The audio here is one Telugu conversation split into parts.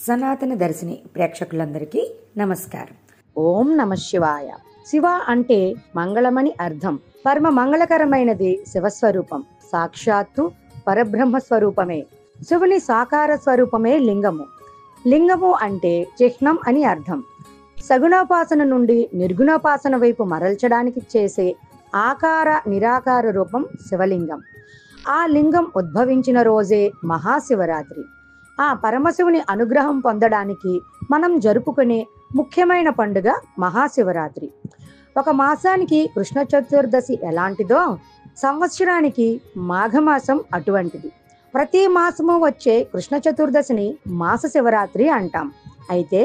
సనాతన దర్శిని ప్రేక్షకులందరికీ నమస్కారం. ఓం నమ శివాయ. శివ అంటే మంగళమని అర్థం. పరమ మంగళకరమైనది శివస్వరూపం. సాక్షాత్తు పరబ్రహ్మ స్వరూపమే. శివుని సాకార స్వరూపమే లింగము. లింగము అంటే చిహ్నం అని అర్థం. సగుణోపాసన నుండి నిర్గుణోపాసన వైపు మరల్చడానికి చేసే ఆకార నిరాకార రూపం శివలింగం. ఆ లింగం ఉద్భవించిన రోజే మహాశివరాత్రి. ఆ పరమశివుని అనుగ్రహం పొందడానికి మనం జరుపుకునే ముఖ్యమైన పండుగ మహాశివరాత్రి. ఒక మాసానికి కృష్ణ చతుర్దశి ఎలాంటిదో సంవత్సరానికి మాఘమాసం అటువంటిది. ప్రతి మాసము వచ్చే కృష్ణ చతుర్దశిని మాస శివరాత్రి అంటాం. అయితే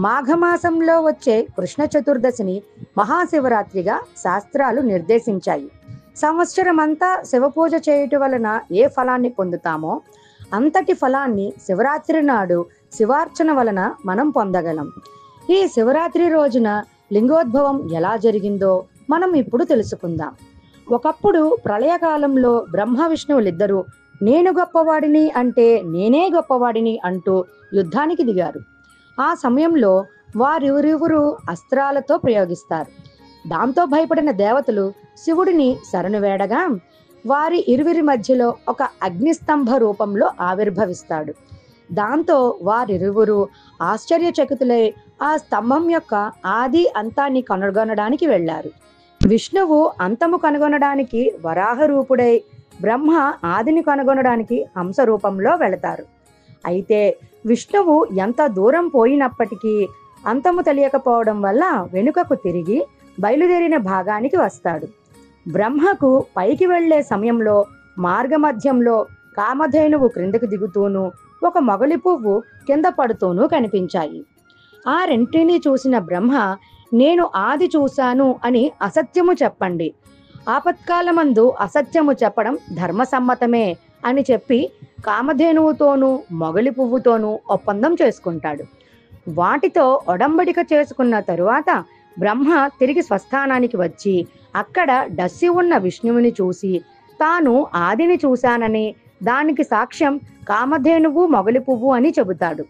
మాఘమాసంలో వచ్చే కృష్ణ చతుర్దశిని మహాశివరాత్రిగా శాస్త్రాలు నిర్దేశించాయి. సంవత్సరమంతా శివపూజ చేయటం వలన ఏ ఫలాన్ని పొందుతామో అంతటి ఫలాన్ని శివరాత్రి నాడు శివార్చన వలన మనం పొందగలం. ఈ శివరాత్రి రోజున లింగోద్భవం ఎలా జరిగిందో మనం ఇప్పుడు తెలుసుకుందాం. ఒకప్పుడు ప్రళయకాలంలో బ్రహ్మ విష్ణువులిద్దరూ నేను గొప్పవాడిని అంటే నేనే గొప్పవాడిని అంటూ యుద్ధానికి దిగారు. ఆ సమయంలో వారిరువురు అస్త్రాలతో ప్రయోగిస్తారు. దాంతో భయపడిన దేవతలు శివుడిని శరణు వేడగా వారి ఇరువురి మధ్యలో ఒక అగ్నిస్తంభ రూపంలో ఆవిర్భవిస్తాడు. దాంతో వారిరువురు ఆశ్చర్యచకితులై ఆ స్తంభం యొక్క ఆది అంతాన్ని కనుగొనడానికి వెళ్ళారు. విష్ణువు అంతము కనుగొనడానికి వరాహ రూపుడై, బ్రహ్మ ఆదిని కనుగొనడానికి హంస రూపంలో వెళతారు. అయితే విష్ణువు ఎంత దూరం పోయినప్పటికీ అంతము తెలియకపోవడం వల్ల వెనుకకు తిరిగి బయలుదేరిన భాగానికి వస్తాడు. బ్రహ్మకు పైకి వెళ్లే సమయంలో మార్గమధ్యంలో కామధేనువు క్రిందకు దిగుతూను ఒక మొగలి పువ్వు కింద పడుతూనూ కనిపించాయి. ఆ రెంటిని చూసిన బ్రహ్మ నేను ఆది చూశాను అని అసత్యము చెప్పండి, ఆపత్కాలమందు అసత్యము చెప్పడం ధర్మసమ్మతమే అని చెప్పి కామధేనువుతోనూ మొగలి పువ్వుతోనూ ఒప్పందం చేసుకుంటాడు. వాటితో ఒడంబడిక చేసుకున్న తరువాత బ్రహ్మ తిరిగి స్వస్థానానికి వచ్చి అక్కడ డస్సి ఉన్న విష్ణువుని చూసి తాను ఆదిని చూశానని, దానికి సాక్ష్యం కామధేనువు మొగలి పువ్వు అని చెబుతాడు.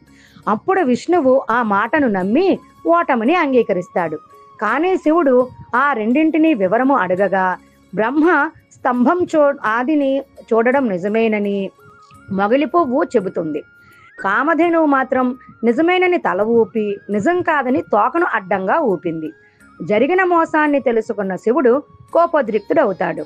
అప్పుడు విష్ణువు ఆ మాటను నమ్మి ఓటమిని అంగీకరిస్తాడు. కానీ శివుడు ఆ రెండింటినీ వివరము అడగగా బ్రహ్మ స్తంభం ఆదిని చూడడం నిజమేనని మొగలి పువ్వు చెబుతుంది. కామధేనువు మాత్రం నిజమేనని తల ఊపి నిజం కాదని తోకను అడ్డంగా ఊపింది. జరిగిన మోసాన్ని తెలుసుకున్న శివుడు కోపోద్రిక్తుడవుతాడు.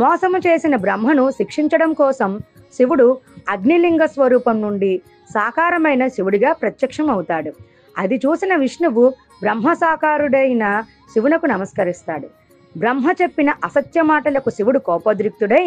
మోసము చేసిన బ్రహ్మను శిక్షించడం కోసం శివుడు అగ్నిలింగ స్వరూపం నుండి సాకారమైన శివుడిగా ప్రత్యక్షం అవుతాడు. అది చూసిన విష్ణువు బ్రహ్మ సాకారుడైన శివునకు నమస్కరిస్తాడు. బ్రహ్మ చెప్పిన అసత్య మాటలకు శివుడు కోపోద్రిక్తుడై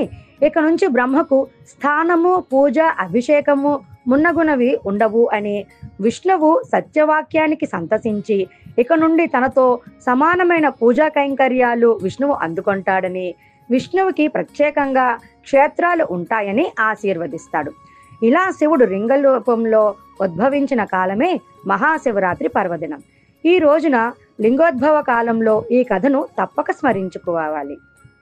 ఇక నుంచి బ్రహ్మకు స్థానము, పూజ, అభిషేకము మున్నగునవి ఉండవు అని విష్ణువు సత్యవాక్యానికి సంతసించి ఇక నుండి తనతో సమానమైన పూజా కైంకర్యాలు విష్ణువు అందుకుంటాడని, విష్ణువుకి ప్రత్యేకంగా క్షేత్రాలు ఉంటాయని ఆశీర్వదిస్తాడు. ఇలా శివుడు లింగ రూపంలో ఉద్భవించిన కాలమే మహాశివరాత్రి పర్వదినం. ఈ రోజున లింగోద్భవ కాలంలో ఈ కథను తప్పక స్మరించుకోవాలి.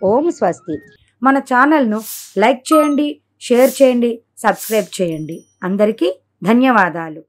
ఓం స్వస్తి. మన ఛానల్ను లైక్ చేయండి, షేర్ చేయండి, సబ్స్క్రైబ్ చేయండి. అందరికీ ధన్యవాదాలు.